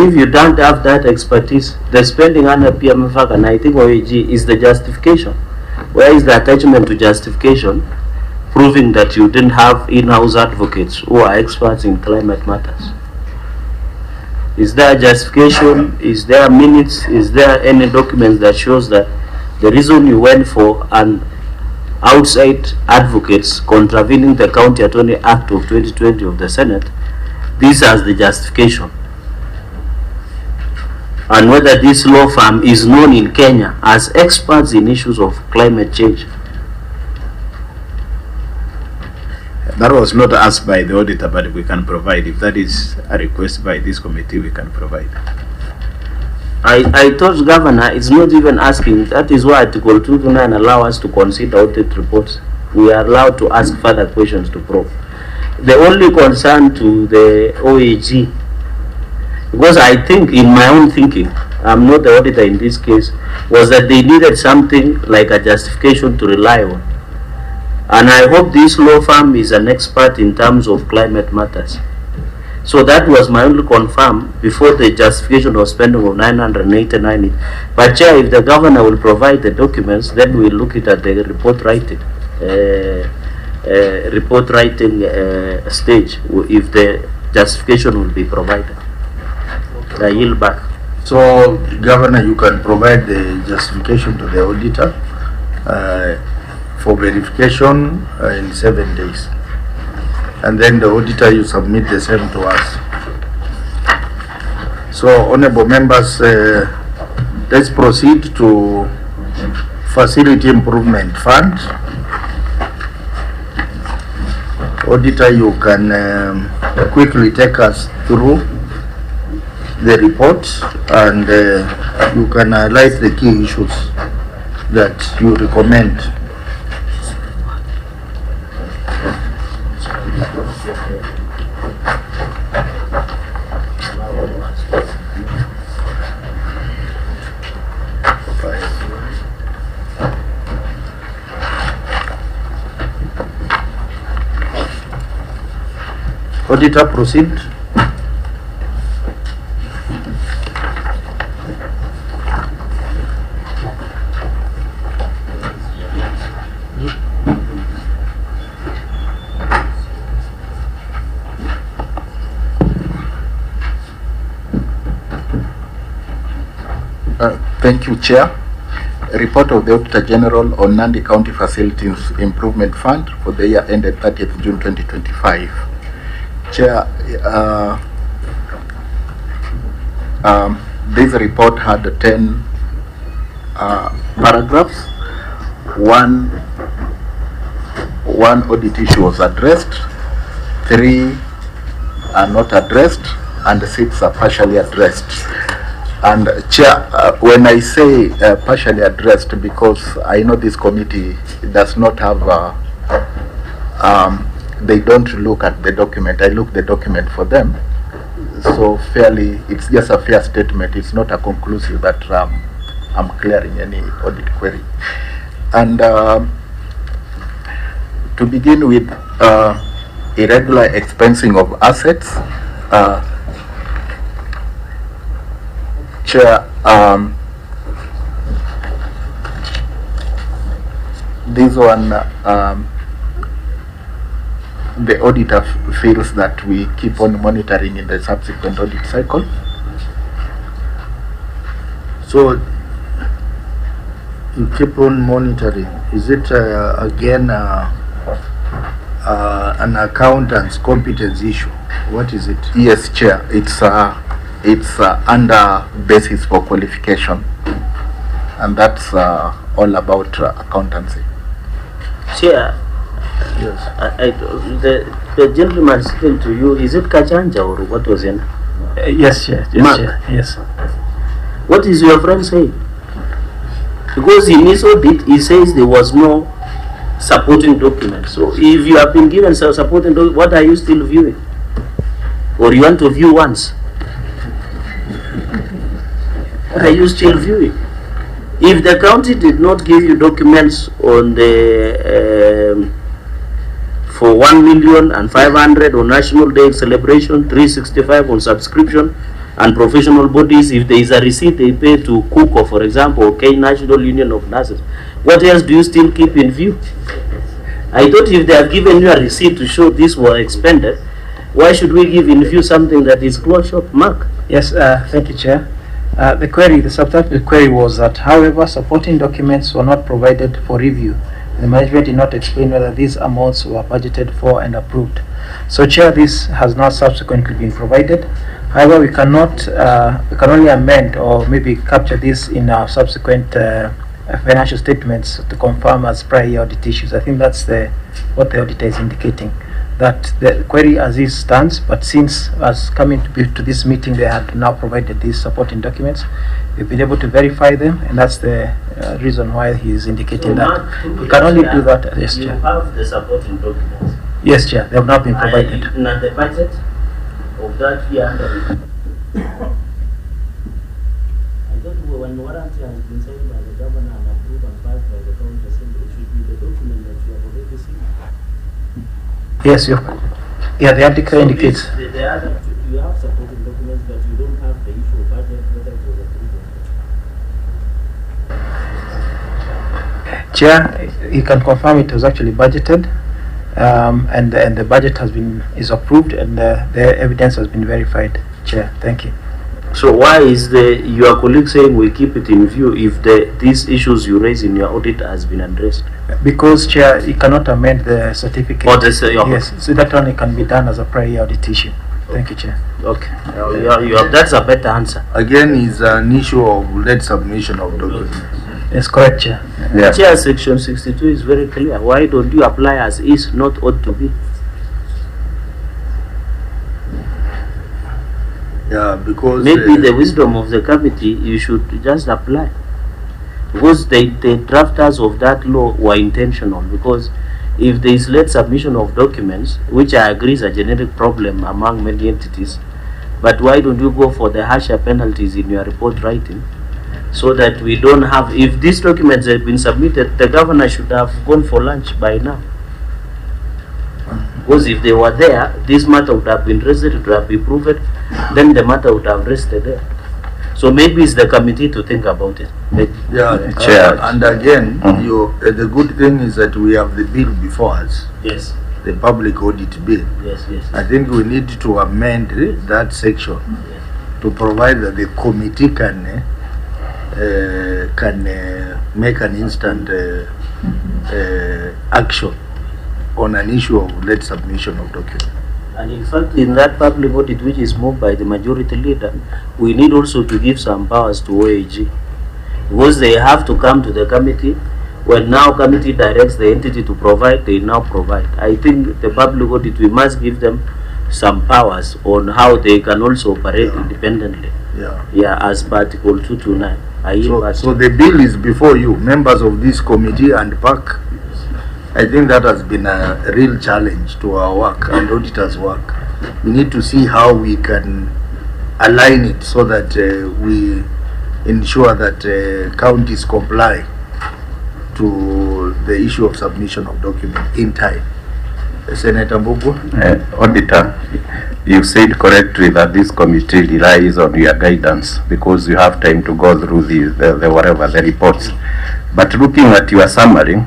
if you don't have that expertise, the spending under PMFAC and I think OAG is the justification. Where is the attachment to justification proving that you didn't have in-house advocates who are experts in climate matters? Is there justification? Is there minutes? Is there any documents that shows that the reason you went for an outside advocates contravening the County Attorney Act of 2020 of the Senate, this as the justification? And whether this law firm is known in Kenya as experts in issues of climate change. That was not asked by the auditor, but we can provide. If that is a request by this committee, we can provide. I thought, Governor, it's not even asking. That is why Article 229 allow us to consider audit reports. We are allowed to ask further questions to probe. The only concern to the OAG, because I think in my own thinking, I'm not the auditor in this case, was that they needed something like a justification to rely on. And I hope this law firm is an expert in terms of climate matters. So that was my only confirm before the justification of spending of 989. But Chair, if the Governor will provide the documents, then we'll look at the report writing stage, if the justification will be provided. I yield back. So, Governor, you can provide the justification to the auditor for verification in 7 days. And then the auditor, you submit the same to us. So, honorable members, let's proceed to Facility Improvement Fund. Auditor, you can quickly take us through the report, and you can highlight the key issues that you recommend. Auditor, proceed. Thank you, Chair. A report of the Auditor General on Nandi County Facilities Improvement Fund for the year ended 30th June 2025. Chair, this report had 10 paragraphs. One audit issue was addressed, 3 are not addressed, and 6 are partially addressed. And Chair, when I say partially addressed, because I know this committee does not have, they don't look at the document. I look the document for them. So fairly, it's just a fair statement. It's not a conclusive that I'm clearing any audit query. And to begin with, irregular expensing of assets. Chair, this one, the auditor feels that we keep on monitoring in the subsequent audit cycle. So, you keep on monitoring. Is it again an accountant's competence issue? What is it? Yes, Chair. It's under basis for qualification, and that's all about accountancy. Chair, Yes. The gentleman sitting to you, is it Kachanja or what was it? Yes, Chair. Yes, Chair. Yes. What is your friend saying? Because in his audit, he says there was no supporting document. So if you have been given some supporting document, what are you still viewing? Or you want to view once? What are you still viewing? If the county did not give you documents on the for 1,500,000 on National Day celebration, 365 on subscription, And professional bodies, if there is a receipt they pay to cook, or for example, Kenya National Union of Nurses, what else do you still keep in view? I thought if they have given you a receipt to show this was expended, why should we give in view something that is closed shop? Mark? Yes, thank you, Chair. The subtitle query was that, however, supporting documents were not provided for review. The management did not explain whether these amounts were budgeted for and approved. So, Chair, this has not subsequently been provided. However, we can only amend or maybe capture this in our subsequent financial statements to confirm as prior audit issues. I think that's what the auditor is indicating, that the query as is stands, but since as coming to this meeting they had now provided these supporting documents, we've been able to verify them, and that's the reason why he is indicating that. We can only do that. Yes, Chair. You have the supporting documents. Yes, Chair. They have not been provided. And the budget of that year, I thought when warranty has been signed by the governor and approved and passed by the county assembly, it should be the document that you have already seen. Yes, yeah, the article indicates. The other, you have supporting documents, but you don't have the issue of budget, whether it was approved. Chair, he can confirm it was actually budgeted, and the budget is approved, and the evidence has been verified. Chair, thank you. So why is your colleague saying we keep it in view if these issues you raise in your audit has been addressed? Because, Chair, he cannot amend the certificate. Oh, yes, so that only can be done as a prior audit issue. Thank you, Chair. Okay, that's a better answer. Again, is an issue of late submission of documents. Yes, correct, Chair. Yeah. Chair, section 62 is very clear. Why don't you apply as is, not ought to be? Yeah, because maybe the wisdom of the committee, you should just apply, because the drafters of that law were intentional. Because if there is late submission of documents, which I agree is a generic problem among many entities, but why don't you go for the harsher penalties in your report writing, so that we don't have, if these documents have been submitted, the governor should have gone for lunch by now. Because if they were there, this matter would have been raised, it would have been proven, then the matter would have rested there. So maybe it's the committee to think about it. Yeah, Chair. And again, the good thing is that we have the bill before us. Yes. The public audit bill. Yes, yes. I think we need to amend that section to provide that the committee can make an instant action on an issue of late submission of documents. And in fact, in that public audit which is moved by the majority leader, we need also to give some powers to OAG, because they have to come to the committee. When now committee directs the entity to provide, they now provide. I think the public audit, we must give them some powers on how they can also operate independently. Yeah, as per Article 229. So the bill is before you, members of this committee and PAC. I think that has been a real challenge to our work and auditors' work. We need to see how we can align it so that we ensure that counties comply to the issue of submission of documents in time. Senator Mbugu? Auditor, you said correctly that this committee relies on your guidance because you have time to go through the reports. But looking at your summary,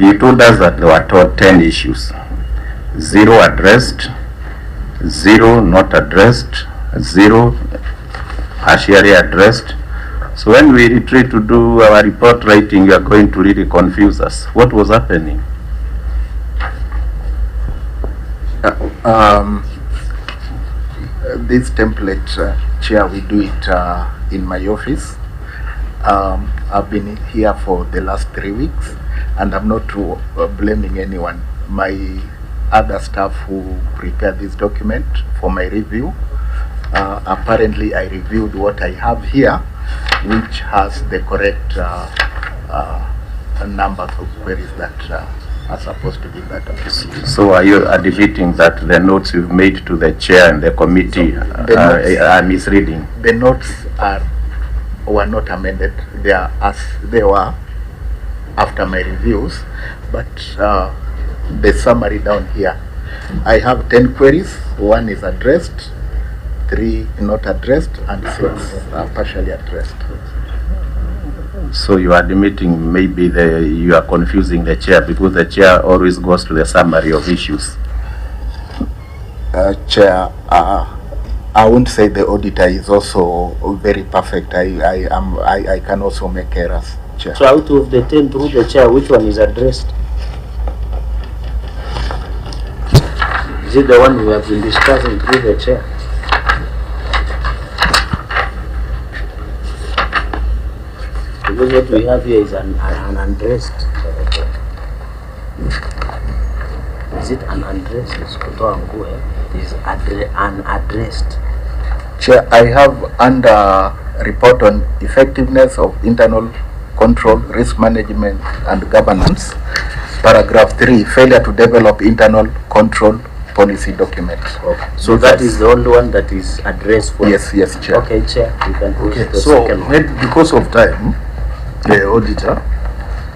you told us that there were 10 issues. 0 addressed, 0 not addressed, 0 partially addressed. So when we retreat to do our report writing, you are going to really confuse us. What was happening? This template, Chair, we do it in my office. I've been here for the last 3 weeks, and I'm not blaming anyone. My other staff who prepared this document for my review, apparently I reviewed what I have here, which has the correct numbers of queries that are supposed to be in that document. So are you admitting that the notes you've made to the chair and the committee are misreading? The notes were not amended. They are as they were after my reviews, but the summary down here, I have 10 queries. 1 is addressed, 3 not addressed, and 6 are partially addressed. So you are admitting maybe you are confusing the chair, because the chair always goes to the summary of issues. Chair, I won't say the auditor is also very perfect. I can also make errors, Chair. So out of the 10 through the chair, which one is addressed? Is it the one we have been discussing through the chair? Because what we have here is an unaddressed. Is it an unaddressed? It is unaddressed. Chair, I have under report on effectiveness of internal control, risk management and governance, paragraph 3, failure to develop internal control policy documents. Okay. So that is the only one that is addressed for. Yes, Chair. Okay, Chair, you can go to the So second one. maybe because of time, the auditor,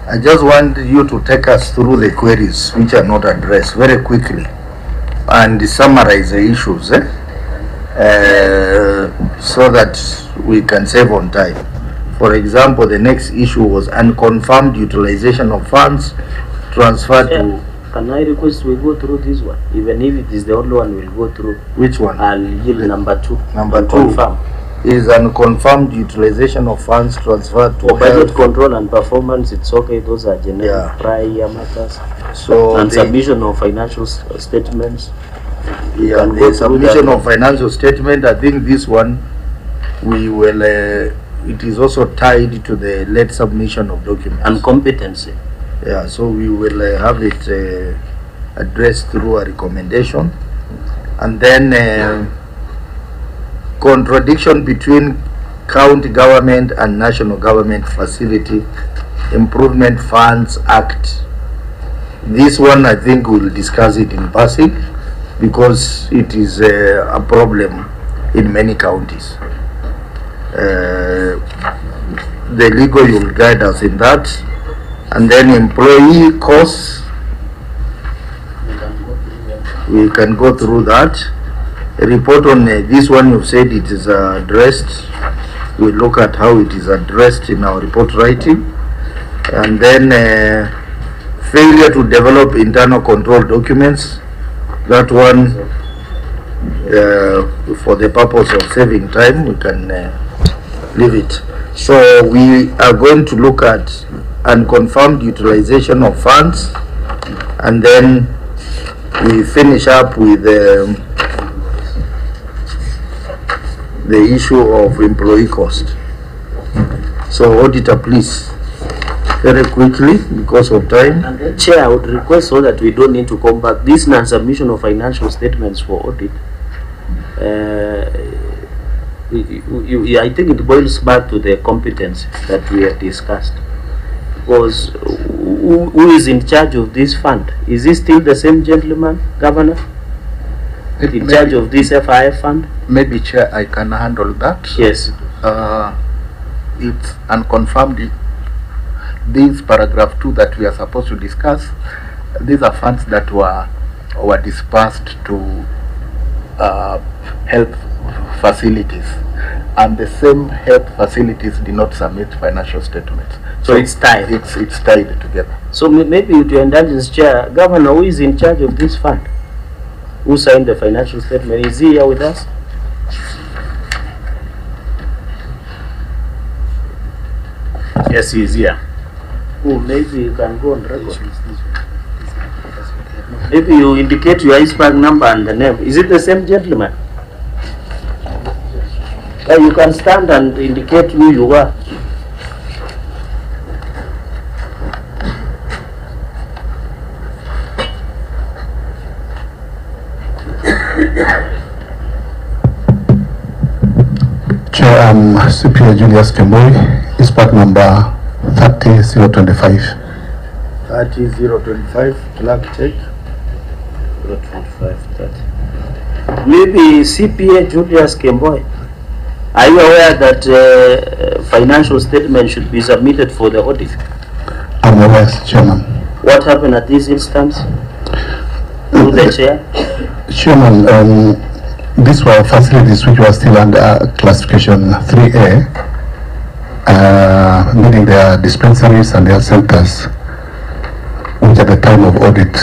I just want you to take us through the queries which are not addressed very quickly and summarize the issues so that we can save on time. For example, the next issue was unconfirmed utilization of funds transferred to. Can I request we go through this one? Even if it is the only one we'll go through. Which one? I'll yield number 2. Number 2 confirm. Is unconfirmed utilization of funds transferred to For budget health. control and performance, it's okay. Those are generic Yeah. prior matters. So And the- submission of financial statements. Yeah, can go the through submission that. of financial statement, I think this one, we will, it is also tied to the late submission of documents. And competency. Yeah, so we will have it addressed through a recommendation. And then contradiction between county government and national government facility improvement funds act. This one, I think we'll discuss it in passing because it is a problem in many counties. The legal will guide us in that. And then employee costs, we can go through that. A report on this one, you've said it is addressed. We look at how it is addressed in our report writing. And then failure to develop internal control documents. That one, for the purpose of saving time, we can leave it. So we are going to look at unconfirmed utilization of funds, and then we finish up with the issue of employee cost. So auditor, please, very quickly because of time. And then, Chair, I would request so that we don't need to come back. This non-submission of financial statements for audit, I think it boils back to the competence that we have discussed. Because who is in charge of this fund? Is it still the same gentleman, Governor, in charge of this FIF fund? Maybe, Chair, I can handle that. Yes. It's unconfirmed. This paragraph 2 that we are supposed to discuss, these are funds that were dispersed to health facilities, and the same health facilities did not submit financial statements. So it's tied. It's tied together. So maybe with your indulgence, Chair, Governor, who is in charge of this fund? Who signed the financial statement? Is he here with us? Yes, he is here. Oh, maybe you can go on record. Maybe you indicate your ISPAC number and the name. Is it the same gentleman? You can stand and indicate who you are. Chair, I'm CPA Julius Kemboi, ISPAC number 30025. 30025, clerk check. 02530. Maybe CPA Julius Kemboi. Are you aware that financial statement should be submitted for the audit? I'm aware, Chairman. What happened at this instance? Through the chair? Chairman, these were facilities which were still under classification 3A, meaning they are dispensaries and health centers, which at the time of audit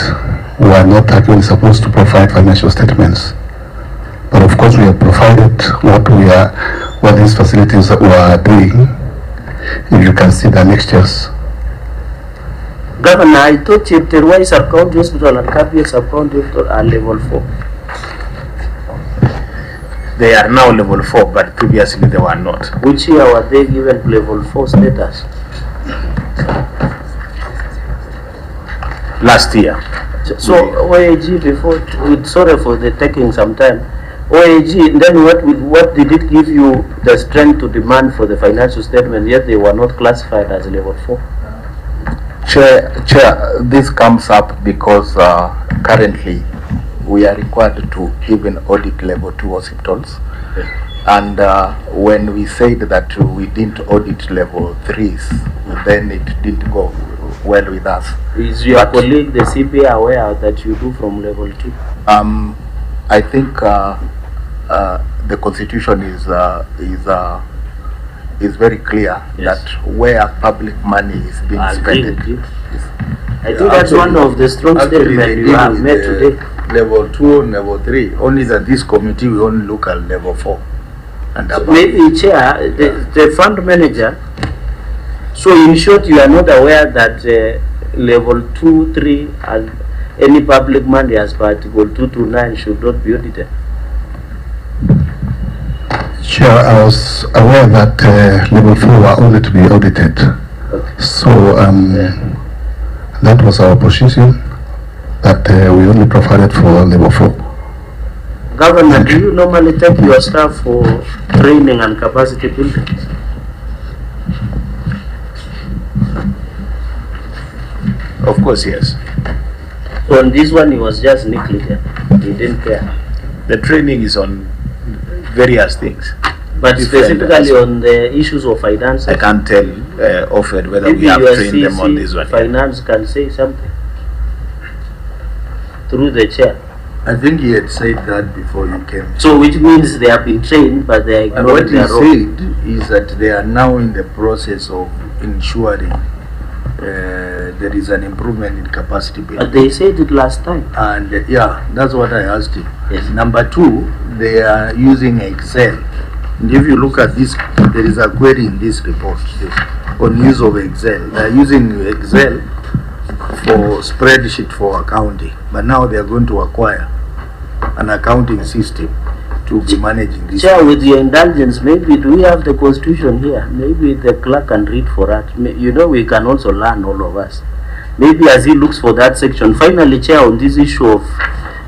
were not actually supposed to provide financial statements. But of course, we have provided what these facilities were doing. If you can see the annexures. Governor, I thought Chapter Y sub-county hospital and Kapia sub-county hospital are level 4. They are now level 4, but previously they were not. Which year were they given level 4 status? Last year. So OAG before, sorry for the taking some time. OAG, then what did it give you the strength to demand for the financial statement, yet they were not classified as level 4? Chair, this comes up because currently we are required to even audit level 2 hospitals. Yes. And when we said that we didn't audit level 3s, then it didn't go well with us. Is your colleague, the CPA, aware that you do from level 2? I think the constitution is very clear, yes, that where public money is being spent. I think that's one of the strong statements you have made today. Level 2 and level 3. Only that this committee will only look at level 4. And so maybe, Chair, the fund manager. So in short, you are not aware that level 2, 3, and any public money as per Article 229 should not be audited. Chair, I was aware that level 4 were only to be audited. Okay. So that was our position, that we only provided for level 4. Governor, do you normally take your staff for training and capacity building? Of course, yes. So on this one, he was just negligent. He didn't care. The training is on various things. But specifically on the issues of finance, I can't tell often whether maybe we have your trained them on this one. Finance can say something through the chair. I think he had said that before you came. So which means they have been trained, but they are ignoring their role. What he said is that they are now in the process of ensuring there is an improvement in capacity building. But they said it last time. And yeah, that's what I asked him. Yes. Number 2, they are using Excel. And if you look at this, there is a query in this report on use of Excel. They are using Excel for spreadsheet for accounting, but now they are going to acquire an accounting system to be managing this. Chair, with your indulgence, maybe do we have the constitution here? Maybe the clerk can read for us. You know, we can also learn, all of us. Maybe as he looks for that section. Finally, Chair, on this issue of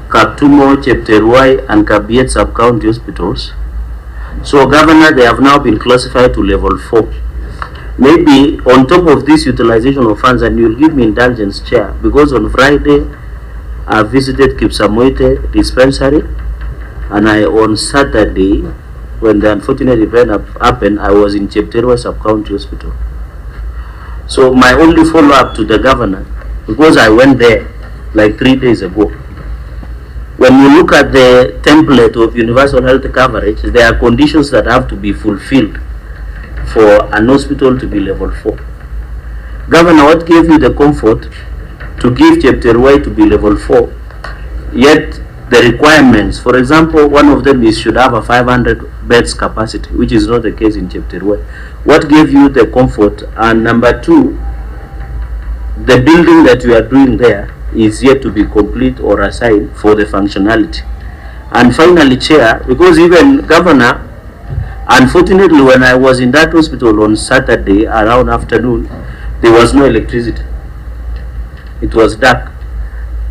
Kaptumo, Chapter Y, and Kabiet sub-county hospitals. So, Governor, they have now been classified to level 4. Maybe on top of this utilization of funds, and you'll give me indulgence, Chair, because on Friday I visited Kipsamoite dispensary, and on Saturday, when the unfortunate event happened, I was in Chepterwa sub-county hospital. So my only follow-up to the governor, because I went there like 3 days ago, when you look at the template of universal health coverage, there are conditions that have to be fulfilled for an hospital to be level 4. Governor, what gave you the comfort to give Chapter Y to be level 4, yet the requirements, for example, one of them is should have a 500 beds capacity, which is not the case in Chapter Y. What gave you the comfort? And number 2, the building that you are doing there is yet to be complete or assigned for the functionality. And finally, Chair, because even Governor, unfortunately, when I was in that hospital on Saturday around afternoon, there was no electricity. It was dark.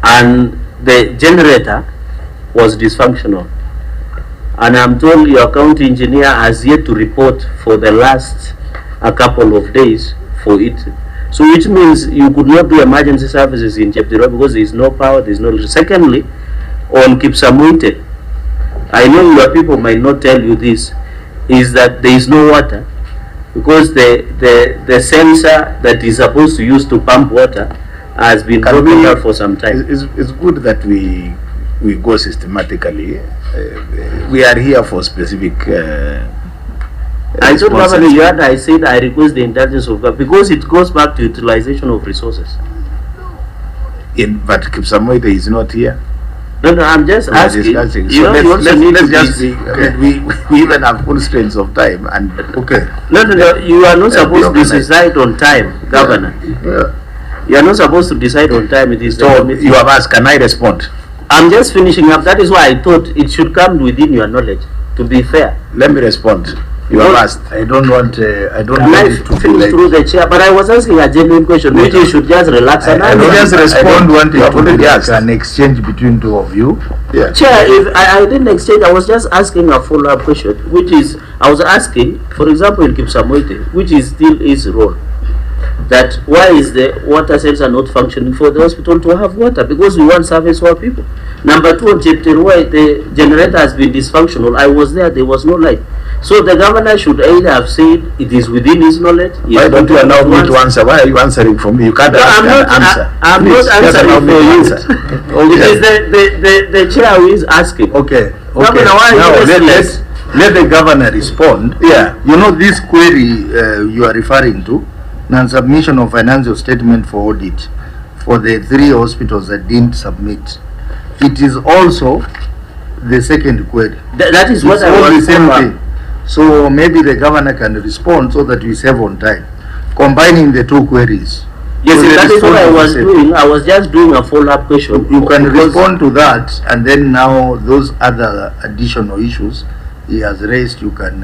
And the generator was dysfunctional. And I'm told your county engineer has yet to report for the last a couple of days for it. So which means you could not do emergency services in Chepterwa because there is no power, there is no electricity. Secondly, on Kipsamuite, I know your people might not tell you this, is that there is no water because the sensor that is supposed to use to pump water has been broken out for some time. It's good that we go systematically we are here for specific. I told Governor I said I request the intelligence of government because it goes back to utilization of resources. But Kipsamoite is not here. No, I'm just asking. You know, let's just be. We even have constraints of time. And okay. No, you are not supposed to decide on time, Governor. You are not supposed to decide on time. It is so you have asked. Can I respond? I'm just finishing up. That is why I thought it should come within your knowledge. To be fair. Let me respond. You have asked. I don't want it to finish through the chair, but I was asking a genuine question, which you should just relax and answer. I don't want it to be an exchange between two of you. Yeah. Chair, if I didn't exchange, I was just asking a follow-up question, which is, I was asking, for example, in Kipsamoite, which is still his role, that why is the water cells are not functioning for the hospital to have water? Because we want service for our people. Number two, why the generator has been dysfunctional. I was there was no light. So the governor should either have said it is within his knowledge. Why don't you allow me to answer? Why are you answering for me? You can't answer. I'm not answering for you. It is the chair who is asking. Okay. Governor, let the governor respond. Yeah. You know this query you are referring to, non-submission of financial statement for audit for the 3 hospitals that didn't submit. It is also the second query. That is what I want to say. So maybe the governor can respond so that we save on time, combining the 2 queries. Yes, so that is what I was doing. I was just doing a follow-up question. You can respond to that, and then now those other additional issues he has raised, you can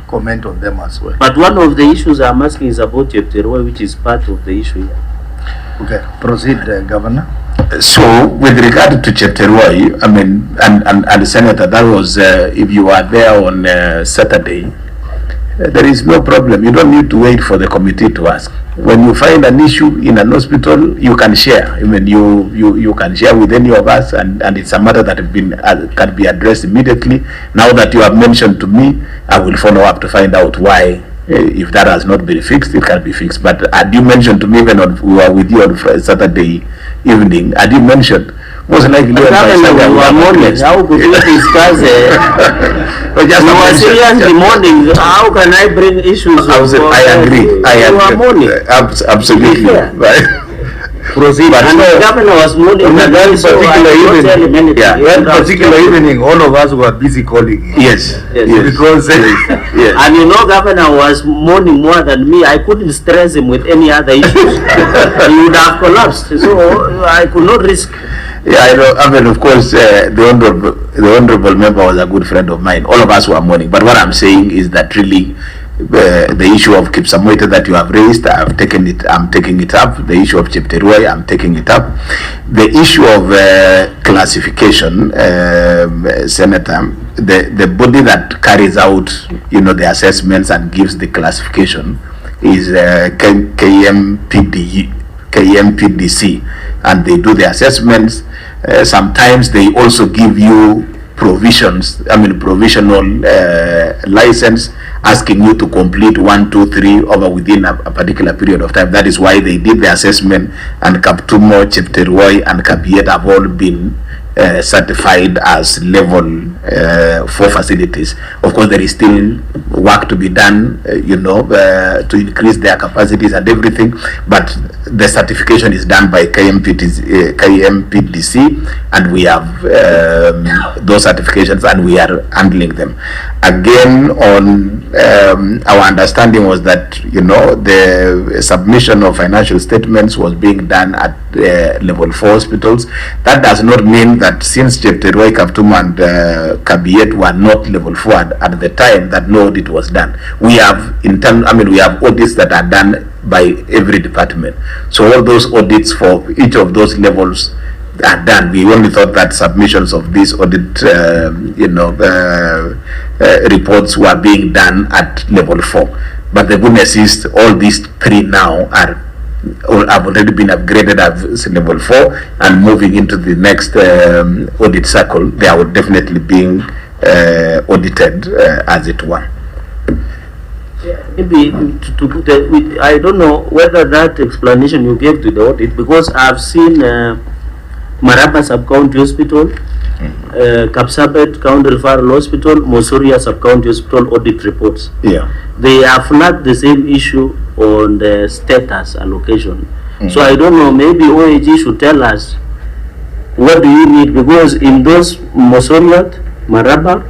comment on them as well. But one of the issues I'm asking is about Chepteroi, which is part of the issue here. Okay, proceed, Governor. So, with regard to Chepteroi, I mean, and Senator, that was, if you are there on Saturday, there is no problem. You don't need to wait for the committee to ask. When you find an issue in an hospital, you can share. I mean, you can share with any of us, and it's a matter that can be addressed immediately. Now that you have mentioned to me, I will follow up to find out why. If that has not been fixed, it can be fixed. But had you mentioned to me when we were with you on Saturday evening, had you mentioned, most likely on by Sunday we were morning. How could you discuss seriously morning? How can I bring issues? I agree. Absolutely. Yeah. Right. Proceed. And the governor was mourning on that particular evening, all of us were busy calling him. Yes. Because yes. And you know, governor was mourning more than me. I couldn't stress him with any other issues. He would have collapsed. So I could not risk. Yeah, I know. I mean, of course, the honorable member was a good friend of mine. All of us were mourning. But what I'm saying is that really, the issue of Kipsamoite that you have raised, I'm taking it up. The issue of Chepteroi, I'm taking it up. The issue of classification, Senator, the body that carries out, the assessments and gives the classification is KMPDC, and they do the assessments. Sometimes they also give you provisional license, asking you to complete 1, 2, 3 over within a particular period of time. That is why they did the assessment, and Kaptumo, Chepteroi, and Kabiet have all been certified as level 4 facilities. Of course, there is still work to be done, to increase their capacities and everything, but the certification is done by KMPDC, and we have those certifications, and we are handling them. Again, on our understanding was that the submission of financial statements was being done at level 4 hospitals. That does not mean that since Chepteroi, Kaptum, and Kabiet were not level 4 at the time, that no audit was done. We have we have audits that are done by every department. So all those audits for each of those levels are done. We only thought that submissions of these audit reports were being done at level 4. But the goodness is, all these 3 now have already been upgraded as level 4, and moving into the next audit cycle, they are definitely being audited as it were. Maybe I don't know whether that explanation you gave to the audit, because I've seen Maraba Sub-County Hospital, Kapsabet County Referral Hospital, Mosoria Sub-County Hospital audit reports. Yeah. They have flagged the same issue on the status allocation. So I don't know, maybe OAG should tell us what do you need, because in those Mosoriat, Maraba,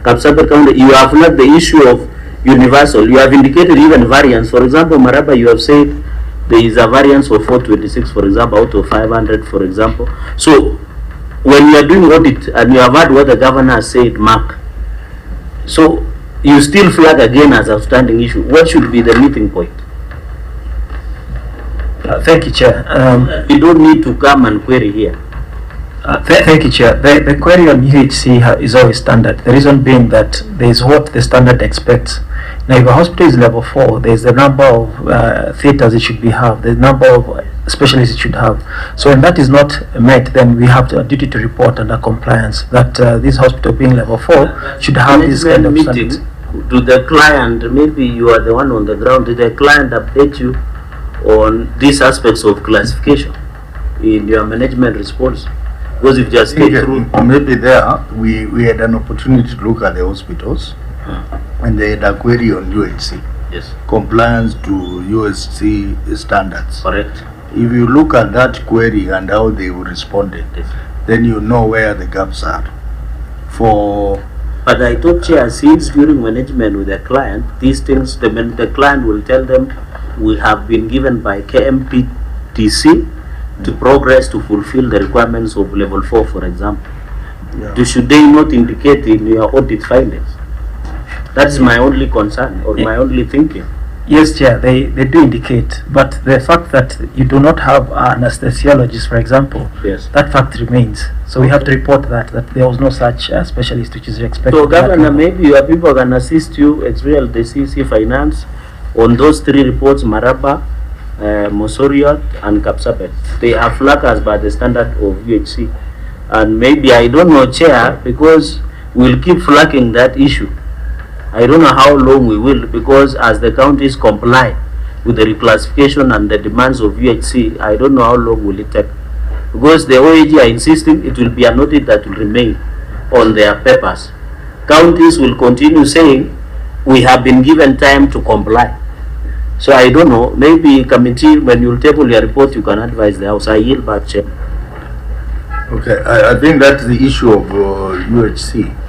Kapsabet County, you have flagged the issue of universal. You have indicated even variance. For example, Maraba, you have said there is a variance of 426, for example, out of 500, for example. So when you are doing audit and you have heard what the governor has said, Mark, so you still flag again as outstanding issue. What should be the meeting point? Thank you, Chair. You don't need to come and query here. Thank you, Chair. The query on UHC is always standard. The reason being that there is what the standard expects. Now, if a hospital is level 4, there is the number of theatres it should have, the number of specialists it should have. So when that is not met, then we have a duty to report under compliance that this hospital being level 4 should have this kind of standards. To the client, maybe you are the one on the ground, did the client update you on these aspects of classification in your management response? Because if just came through, maybe there we had an opportunity to look at the hospitals and they had a query on UHC. Yes. Compliance to UHC standards. Correct. If you look at that query and how they responded, Yes. then you know where the gaps are. But I thought, Chair, since during management with the client, these things, the client will tell them, we have been given by KMPTC to progress to fulfill the requirements of level 4, for example. Yeah. Should they not indicate in your audit findings? That's my only concern or my only thinking. Yes, Chair, they do indicate, but the fact that you do not have an anesthesiologist, for example, Yes. that fact remains. So we have to report that there was no such specialist which is expected. So, Governor, maybe your people can assist you, XBL, the CC Finance, on those 3 reports, Maraba, Mosoriot, and Kapsabet. They are flagged as by the standard of UHC. And maybe, I don't know, Chair, because we'll keep flagging that issue. I don't know how long we will, because as the counties comply with the reclassification and the demands of UHC, I don't know how long will it take. Because the OAG are insisting it will be an audit that will remain on their papers. Counties will continue saying, we have been given time to comply. So I don't know, maybe committee, when you table your report, you can advise the House. I yield back, Chair. Okay, I think that's the issue of UHC.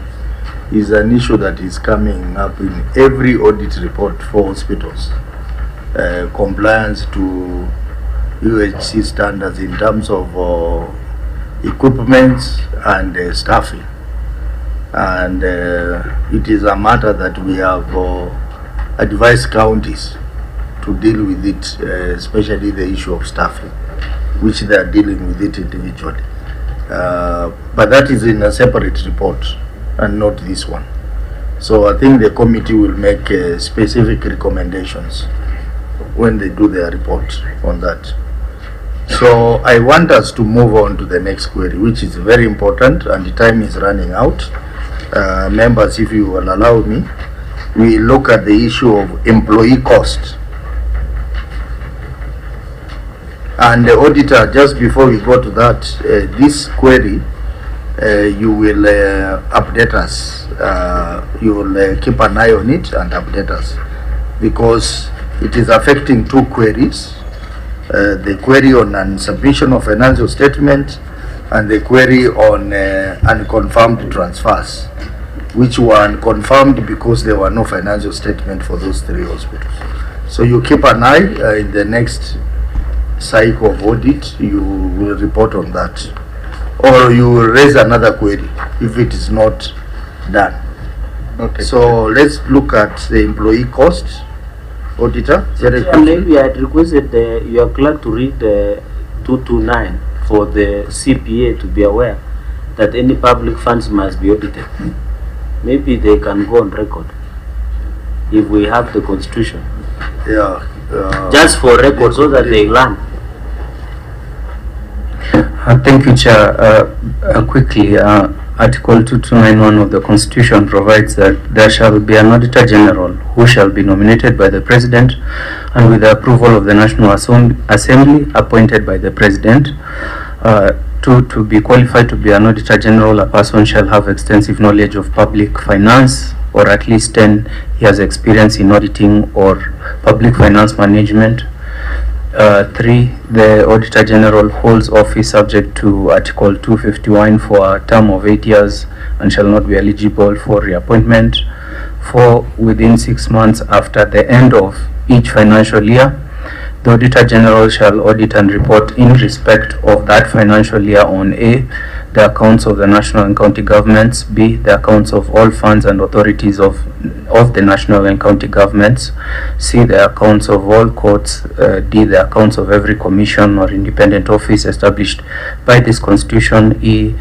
Is an issue that is coming up in every audit report for hospitals. Compliance to UHC standards in terms of equipment and staffing. And it is a matter that we have advised counties to deal with it, especially the issue of staffing, which they are dealing with it individually. But that is in a separate report and not this one. So I think the committee will make specific recommendations when they do their report on that. So I want us to move on to the next query, which is very important, and the time is running out. Members, if you will allow me, we look at the issue of employee cost. And the auditor, just before we go to that, this query, you will update us. You will keep an eye on it and update us, because it is affecting 2 queries. The query on submission of financial statement and the query on unconfirmed transfers, which were unconfirmed because there were no financial statement for those 3 hospitals. So you keep an eye in the next cycle of audit, you will report on that. Or you will raise another query if it is not done. Okay. So let's look at the employee cost. Auditor, maybe I had requested your clerk to read 229 for the CPA to be aware that any public funds must be audited. Maybe they can go on record if we have the constitution. Yeah. Just for record, so that they learn. Thank you, Chair. Quickly, Article 2291 of the Constitution provides that there shall be an Auditor General who shall be nominated by the President and with the approval of the National Assembly appointed by the President. 2, to be qualified to be an Auditor General, a person shall have extensive knowledge of public finance, or at least 10 years experience in auditing or public finance management. 3, the Auditor General holds office subject to Article 251 for a term of 8 years and shall not be eligible for reappointment. 4, within 6 months after the end of each financial year, the Auditor General shall audit and report in respect of that financial year on A, the accounts of the national and county governments, B, the accounts of all funds and authorities of the national and county governments, C, the accounts of all courts, D, the accounts of every commission or independent office established by this constitution, E,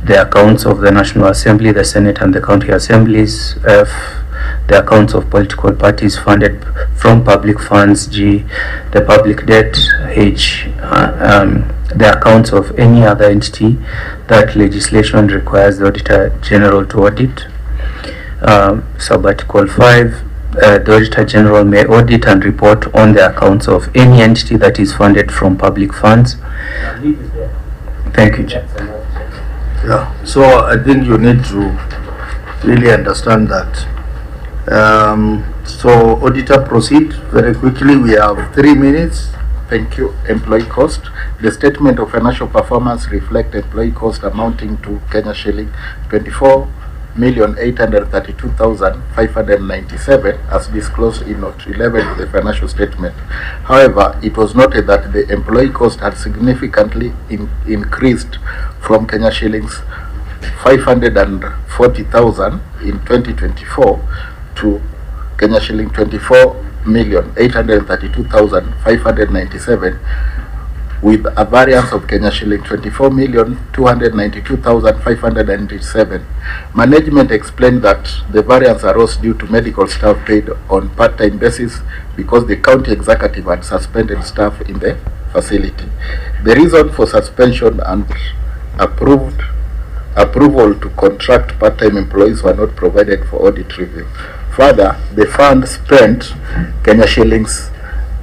the accounts of the National Assembly, the Senate and the county assemblies, F, the accounts of political parties funded from public funds, G, the public debt, H, the accounts of any other entity that legislation requires the Auditor General to audit. Sub-Article 5, the Auditor General may audit and report on the accounts of any entity that is funded from public funds. Thank you, Chair. Yeah, so I think you need to really understand that. So auditor, proceed very quickly. We have 3 minutes. Thank you. Employee cost. The statement of financial performance reflect employee cost amounting to Kenya shilling 24,832,597 as disclosed in note 11 of the financial statement. However, it was noted that the employee cost had significantly increased from Kenya shillings 540,000 in 2024 to Kenya shilling 24,832,597, with a variance of Kenya shilling 24,292,597. Management explained that the variance arose due to medical staff paid on part-time basis because the county executive had suspended staff in the facility. The reason for suspension and approval to contract part-time employees were not provided for audit review. Further, the fund spent Kenya shillings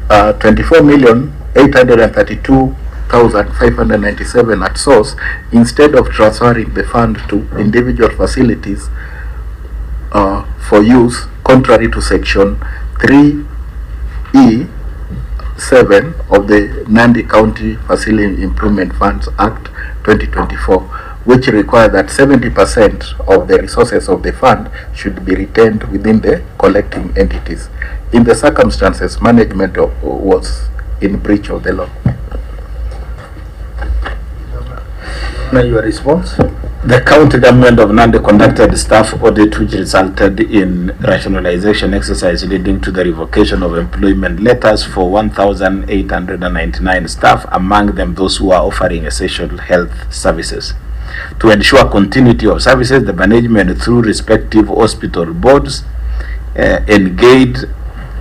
24,832,597 at source instead of transferring the fund to individual facilities for use, contrary to section 3E7 of the Nandi County Facility Improvement Funds Act 2024, which require that 70% of the resources of the fund should be retained within the collecting entities. In the circumstances, management was in breach of the law. Now your response? The county government of Nandi conducted staff audit which resulted in rationalization exercise leading to the revocation of employment letters for 1,899 staff, among them those who are offering essential health services. To ensure continuity of services, the management through respective hospital boards engaged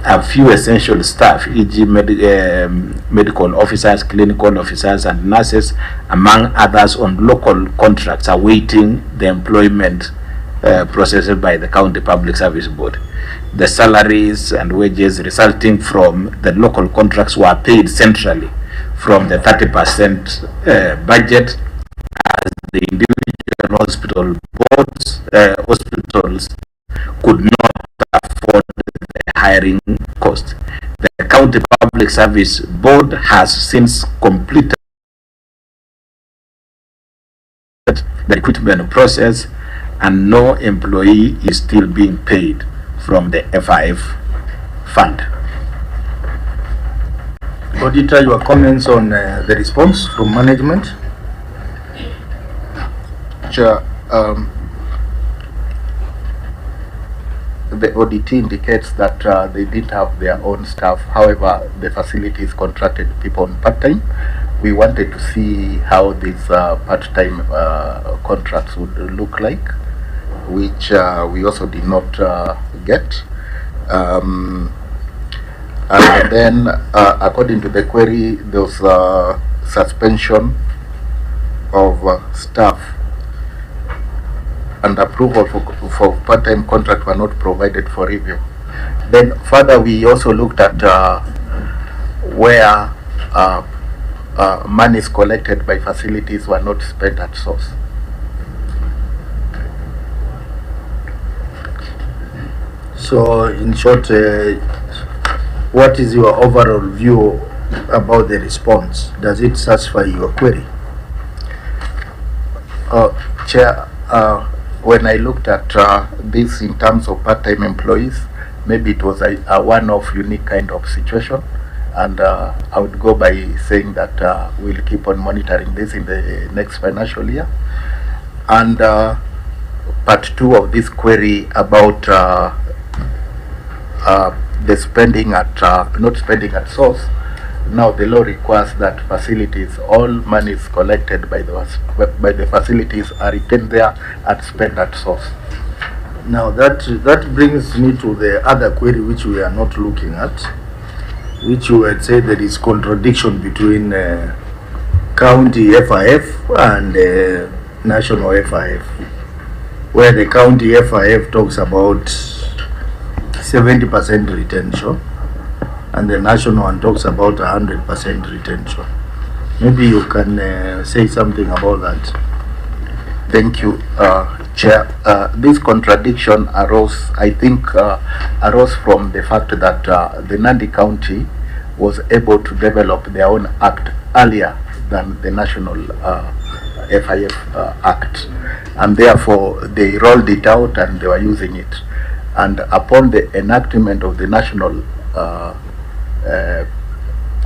a few essential staff, e.g. medical officers, clinical officers and nurses, among others, on local contracts awaiting the employment processed by the County Public Service Board. The salaries and wages resulting from the local contracts were paid centrally from the 30% budget, as the individual hospital boards, hospitals could not afford the hiring cost. The County Public Service Board has since completed the recruitment process, and no employee is still being paid from the FIF fund. Auditor, your comments on the response from management? Chair, the audit indicates that they didn't have their own staff. However, the facilities contracted people on part-time. We wanted to see how these part-time contracts would look like, which we also did not get. And then, according to the query, there was suspension of staff, and approval for part-time contract were not provided for review. Then further, we also looked at where monies collected by facilities were not spent at source. So, in short, what is your overall view about the response? Does it satisfy your query? Chair, when I looked at this in terms of part-time employees, maybe it was a one-off unique kind of situation, and I would go by saying that we'll keep on monitoring this in the next financial year. And part two of this query about the spending at not spending at source. Now the law requires that facilities, all monies collected by the facilities are retained there and spent at source. Now that brings me to the other query which we are not looking at, which you had said there is contradiction between county FIF and national FIF, where the county FIF talks about 70% retention and the national one talks about 100% retention. Maybe you can say something about that. Thank you, Chair. This contradiction arose, I think, arose from the fact that the Nandi County was able to develop their own act earlier than the national FIF act, and therefore they rolled it out and they were using it. And upon the enactment of the national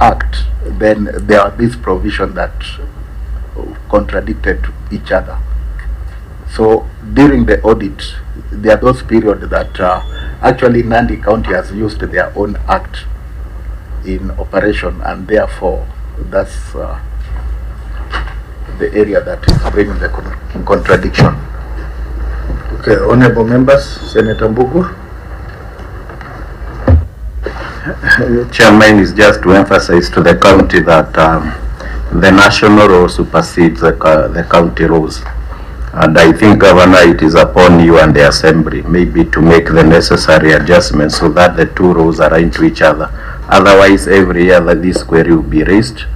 act, then there are this provision that contradicted each other. So during the audit, there are those periods that actually Nandi County has used their own act in operation, and therefore that's the area that is bringing the contradiction. Okay, honorable members, Senator Mbugu. Chairman, is just to emphasize to the county that the national law supersedes the county laws. And I think, Governor, it is upon you and the Assembly maybe to make the necessary adjustments so that the two laws align to each other. Otherwise, every year that this query will be raised.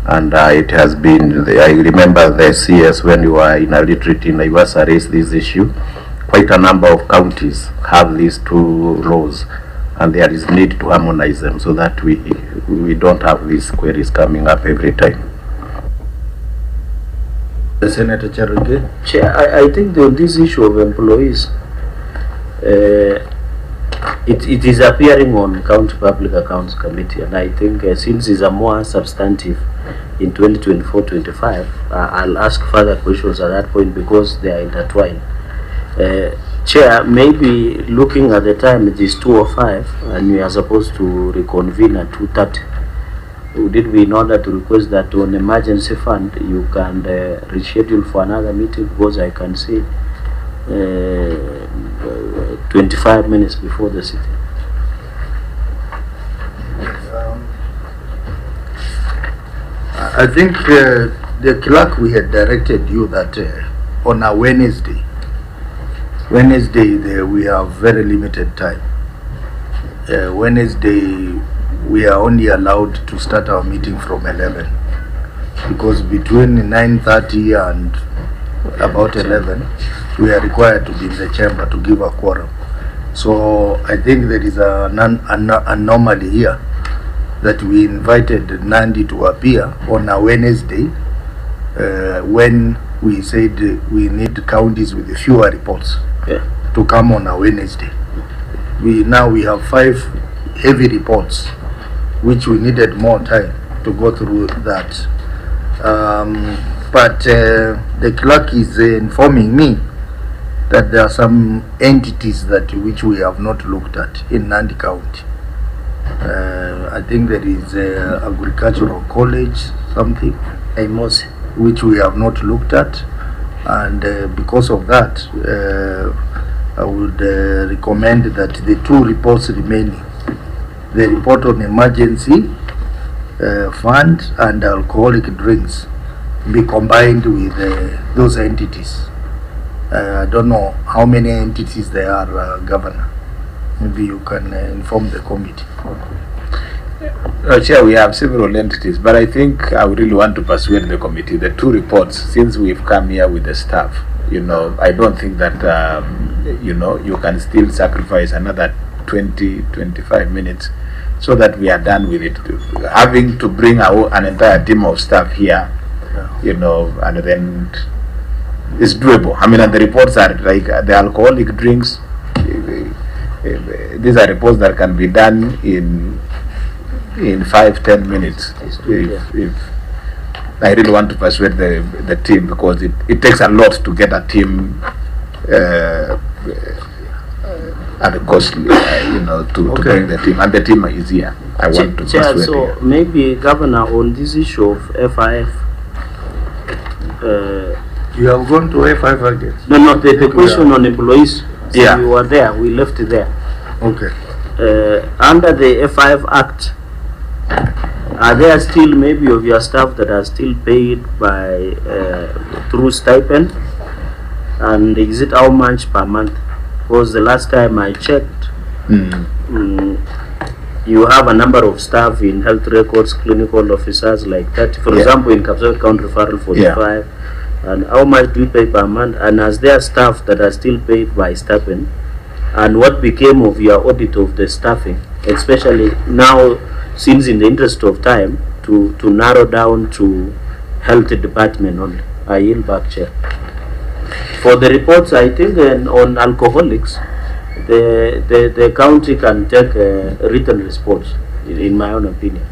And it has been, I remember the CS when you were in a retreat in Naivasha raised this issue. Quite a number of counties have these two laws, and there is need to harmonize them so that we don't have these queries coming up every time. Senator Charuge. Chair, I think on this issue of employees, it is appearing on County Public Accounts Committee, and I think since it's a more substantive in 2024-25, I'll ask further questions at that point because they are intertwined. Chair, maybe looking at the time, it is 2:05 and we are supposed to reconvene at 2:30. Did we in order to request that on emergency fund you can reschedule for another meeting, because I can see 25 minutes before the sitting. I think the clerk, we had directed you that on a Wednesday we have very limited time. Wednesday we are only allowed to start our meeting from 11, because between 9:30 and about 11 we are required to be in the chamber to give a quorum. So I think there is an anomaly here that we invited Nandi to appear on a Wednesday when we said we need counties with fewer reports to come on a Wednesday. We have 5 heavy reports which we needed more time to go through that. But the clerk is informing me that there are some entities which we have not looked at in Nandi County. I think there is agricultural college, something, which we have not looked at, and because of that, I would recommend that the 2 reports remaining, the report on emergency fund and alcoholic drinks, be combined with those entities. I don't know how many entities there are, Governor. Maybe you can inform the committee. Chair, we have several entities, but I think I would really want to persuade the committee. The two reports, since we've come here with the staff, I don't think that, you can still sacrifice another 20-25 minutes so that we are done with it. Having to bring an entire team of staff here, and then it's doable. I mean, and the reports are like the alcoholic drinks. These are reports that can be done in 5-10 minutes. If I really want to persuade the team, because it takes a lot to get a team at the costly, to bring the team, and the team is here. I want to persuade. So maybe, Governor, on this issue of FIF, You have gone to A5 again? No, the question on employees. Yeah. We were there, we left it there. Okay. Under the F5 Act, are there still maybe of your staff that are still paid by through stipend? And is it how much per month? Because the last time I checked, you have a number of staff in health records, clinical officers like 30, for example, in Kapsabet County Referral 45. And how much do you pay per month? And as there staff that are still paid by stipend, and what became of your audit of the staffing, especially now, seems in the interest of time to narrow down to health department only. I yield back, Chair. For the reports, I think on alcoholics, the county can take a written response, in my own opinion.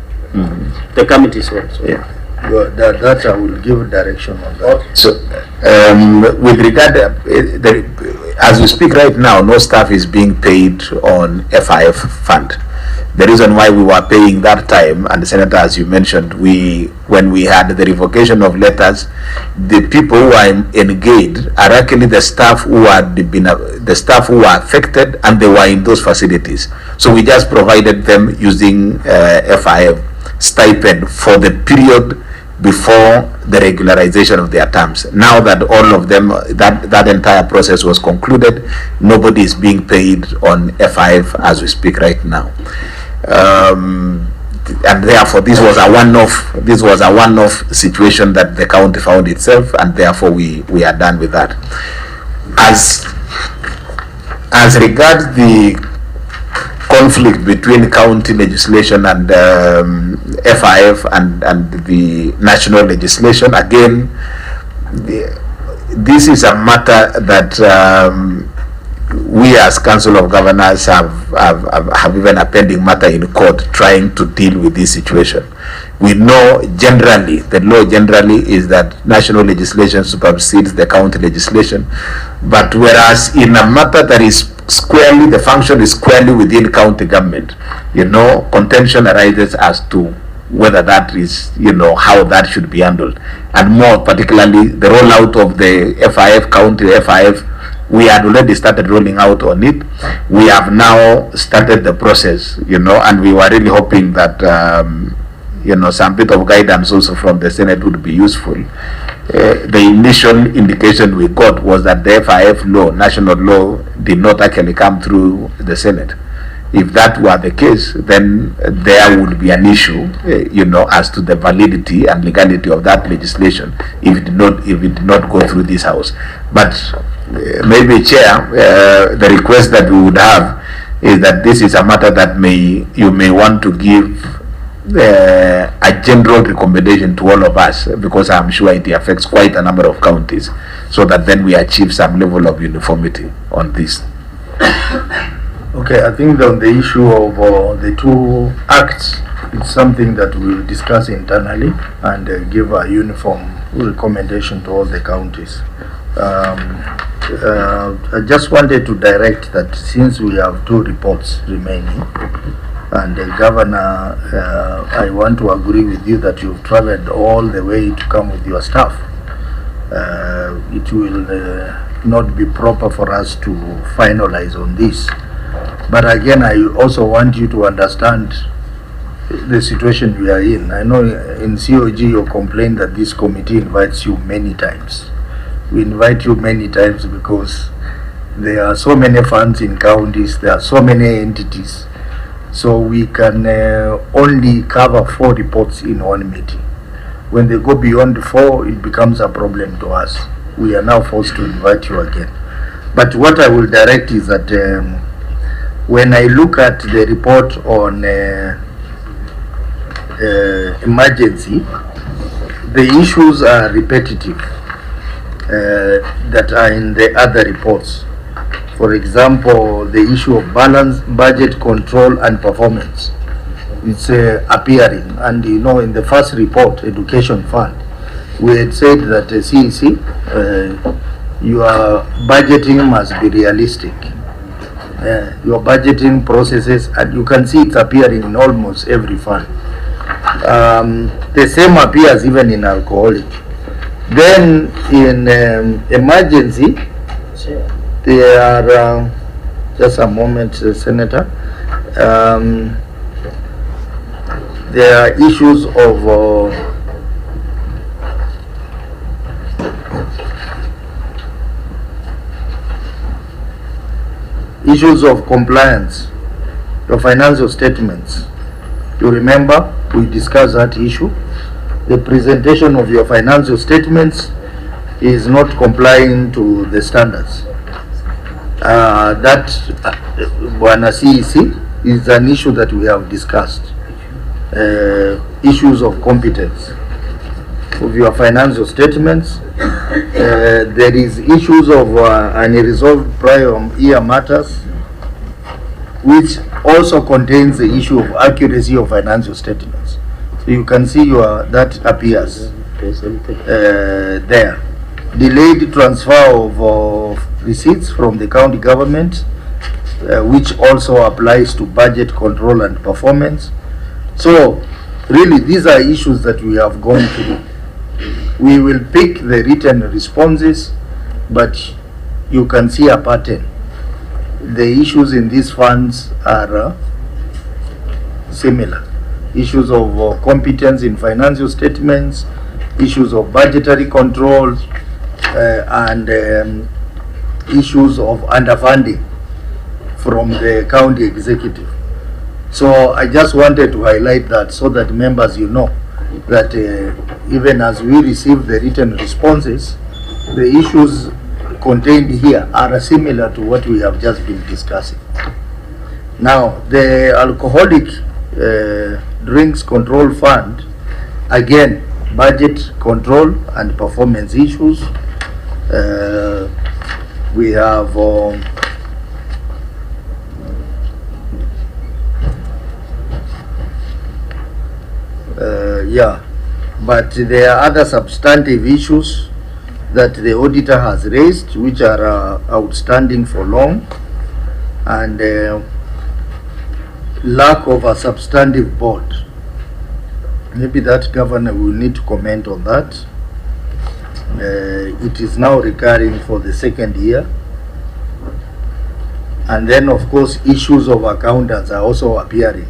The committee says. Yeah. That I will give direction on that. So, with regard, as we speak right now, no staff is being paid on FIF fund. The reason why we were paying that time, and the Senator, as you mentioned, when we had the revocation of letters, the people who are engaged are actually the staff who had the staff who were affected, and they were in those facilities. So we just provided them using FIF stipend for the period before the regularization of their terms. Now that all of them, that entire process was concluded, nobody is being paid on FIF as we speak right now. And therefore this was a one-off situation that the county found itself, and therefore we are done with that. As regards the conflict between county legislation and FIF and the national legislation, again, this is a matter that we as Council of Governors have even a pending matter in court trying to deal with this situation. We know generally, the law generally is that national legislation supersedes the county legislation, but whereas in a matter that is squarely, the function is squarely within county government, contention arises as to whether that is, how that should be handled. And more particularly, the rollout of the FIF county, FIF, we had already started rolling out on it. We have now started the process, and we were really hoping that, some bit of guidance also from the Senate would be useful. The initial indication we got was that the FIF law, national law, did not actually come through the Senate. If that were the case, then there would be an issue, as to the validity and legality of that legislation if it did not go through this House. But maybe, Chair, the request that we would have is that this is a matter that you may want to give a general recommendation to all of us, because I'm sure it affects quite a number of counties, so that then we achieve some level of uniformity on this. Okay, I think on the issue of the two acts, it's something that we'll discuss internally and give a uniform recommendation to all the counties. I just wanted to direct that since we have two reports remaining, and the Governor, I want to agree with you that you've traveled all the way to come with your staff. It will not be proper for us to finalize on this. But again, I also want you to understand the situation we are in. I know in COG you complain that this committee invites you many times. We invite you many times because there are so many funds in counties, there are so many entities, So we can only cover 4 reports in one meeting. When they go beyond 4, it becomes a problem to us. We are now forced to invite you again. But what I will direct is that when I look at the report on emergency, the issues are repetitive that are in the other reports. For example, the issue of balance, budget control and performance. It's appearing, and you know, in the first report, Education Fund, we had said that CEC, your budgeting must be realistic. Your budgeting processes, and you can see it's appearing in almost every fund. The same appears even in alcoholic. Then in emergency, there are, just a moment, Senator, there are issues of compliance, your financial statements. You remember we discussed that issue. The presentation of your financial statements is not complying to the standards. That Bwana CEC is an issue that we have discussed. Issues of competence of your financial statements. There is issues of unresolved prior year matters, which also contains the issue of accuracy of financial statements. So you can see that appears there. Delayed transfer of receipts from the county government, which also applies to budget control and performance. So really these are issues that we have gone through. We will pick the written responses, but you can see a pattern. The issues in these funds are similar. Issues of competence in financial statements, issues of budgetary control, and issues of underfunding from the county executive. So I just wanted to highlight that so that members, you know, that even as we receive the written responses, the issues contained here are similar to what we have just been discussing. Now, the alcoholic drinks control fund, again, budget control and performance issues. We have but there are other substantive issues that the auditor has raised, which are outstanding for long, and lack of a substantive board. Maybe that governor will need to comment on that. It is now recurring for the second year. And then of course issues of accountants are also appearing.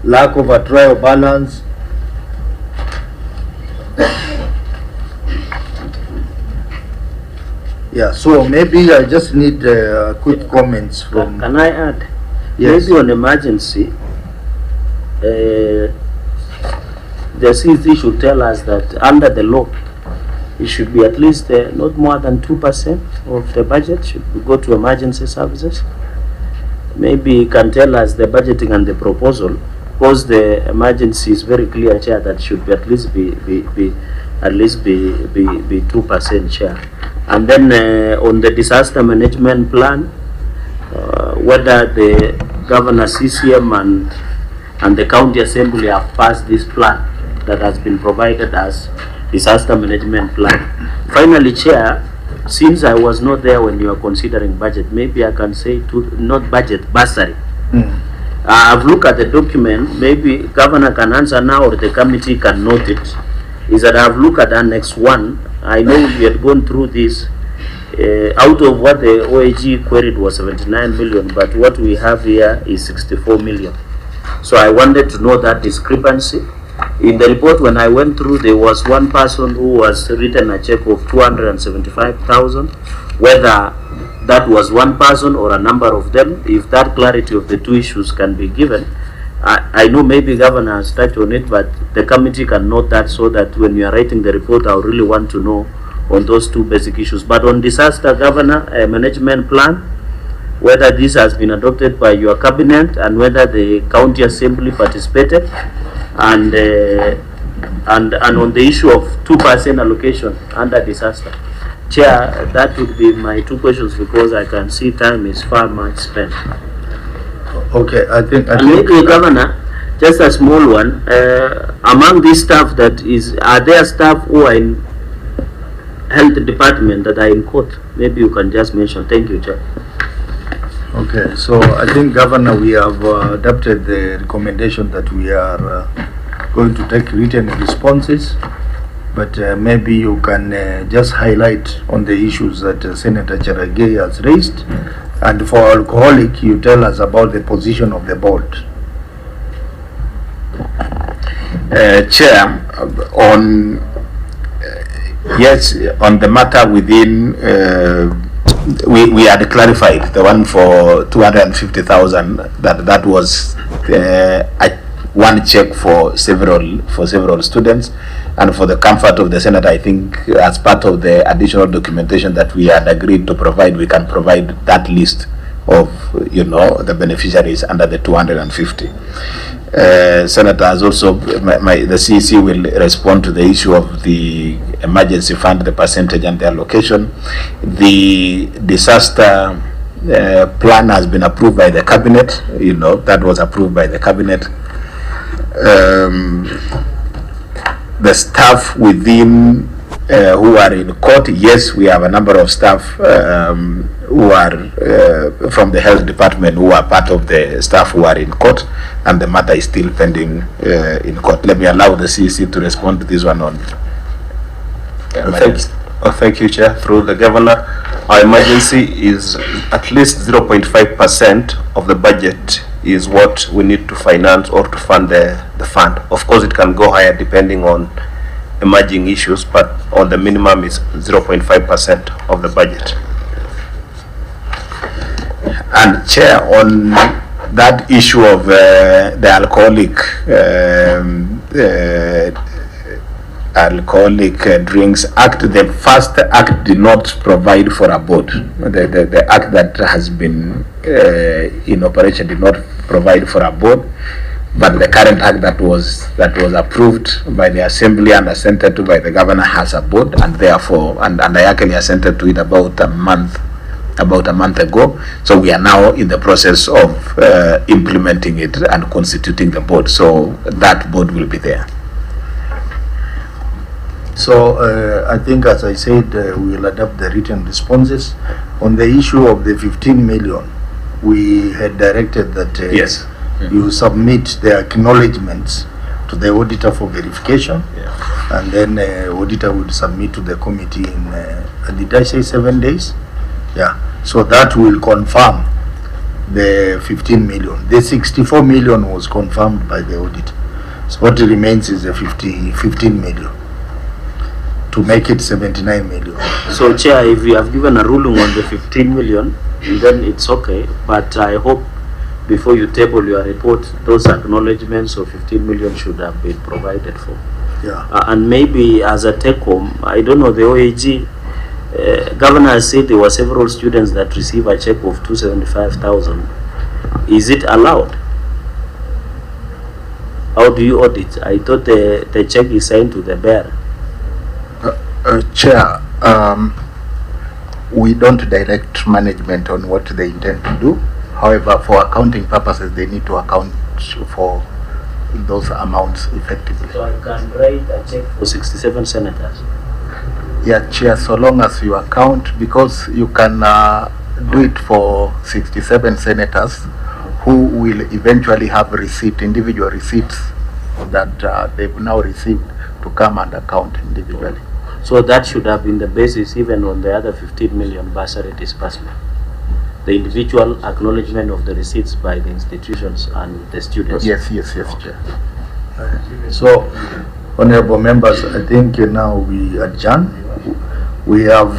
Lack of a trial balance, yeah, so maybe I just need quick comments from... Can I add? Yes. Maybe on emergency, the CEC should tell us that under the law, it should be at least not more than 2% of the budget should go to emergency services. Maybe you can tell us the budgeting and the proposal, because the emergency is very clear, Chair, that should be at least be 2% share. And then on the disaster management plan, whether the governor, CCM and the county assembly have passed this plan that has been provided as disaster management plan. Finally, Chair, since I was not there when you were considering budget, maybe I can say not budget, bursary. I've looked at the document, maybe governor can answer now or the committee can note it, is that I've looked at Annex 1. I know we had gone through this. Out of what the OAG queried was 79 million, but what we have here is 64 million. So I wanted to know that discrepancy. In the report, when I went through, there was one person who was written a check of 275,000. Whether that was one person or a number of them, if that clarity of the two issues can be given, I know maybe governor has touched on it, but the committee can note that, so that when you are writing the report, I really want to know on those two basic issues. But on disaster governor management plan, whether this has been adopted by your cabinet and whether the county assembly participated, and on the issue of 2% allocation under disaster. Chair, that would be my two questions, because I can see time is far much spent. Okay, I think Maybe, Governor, just a small one. Among these staff that is, are there staff who are in health department that are in court? Maybe you can just mention. Thank you, Chair. Okay, so I think, Governor, we have adopted the recommendation that we are going to take written responses, but maybe you can just highlight on the issues that Senator Cherargei has raised, and for alcoholic, you tell us about the position of the board. Chair, on yes, on the matter within, we had clarified the one for 250,000 that was one check for several students, and for the comfort of the Senate, I think as part of the additional documentation that we had agreed to provide, we can provide that list of the beneficiaries under the 250. Senator has also, the CEC will respond to the issue of the emergency fund, the percentage and the allocation. The disaster plan has been approved by the cabinet. That was approved by the cabinet. The staff within who are in court, yes, we have a number of staff who are from the health department who are part of the staff who are in court, and the matter is still pending in court. Let me allow the CEC to respond to this one on. Thank you, Chair. Through the Governor, our emergency is at least 0.5% of the budget is what we need to finance or to fund the fund. Of course, it can go higher depending on emerging issues, but on the minimum is 0.5% of the budget. And Chair, on that issue of the Alcoholic Drinks Act, the first act did not provide for a board. The act that has been in operation did not provide for a board, but the current act that was approved by the Assembly and assented to by the Governor has a board, and therefore, and I actually assented to it about a month ago. So we are now in the process of implementing it and constituting the board. So that board will be there. So I think, as I said, we will adopt the written responses. On the issue of the 15 million, we had directed that yes, you submit the acknowledgements to the auditor for verification, and then auditor would submit to the committee in, did I say 7 days? Yeah, so that will confirm the 15 million. The 64 million was confirmed by the audit. So what remains is the 15 million. To make it 79 million. So, Chair, if you have given a ruling on the 15 million, then it's okay. But I hope before you table your report, those acknowledgements of 15 million should have been provided for. Yeah. And maybe as a take-home, I don't know, the OAG, Governor has said there were several students that receive a check of 275,000. Is it allowed? How do you audit? I thought the check is signed to the bearer. Chair, we don't direct management on what they intend to do. However, for accounting purposes, they need to account for those amounts effectively. So I can write a check for 67 senators? Yeah, Chair, so long as you account, because you can do it for 67 senators who will eventually have individual receipts that they've now received to come and account individually. So that should have been the basis even on the other 15 million bursary disbursement. The individual acknowledgement of the receipts by the institutions and the students. Yes, Chair. So, honorable members, I think now we adjourn. We have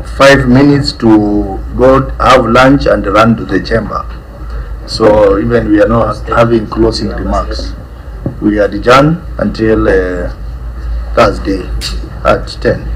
5 minutes to go have lunch and run to the chamber. So even we are not having closing remarks. We adjourn until Thursday at 10.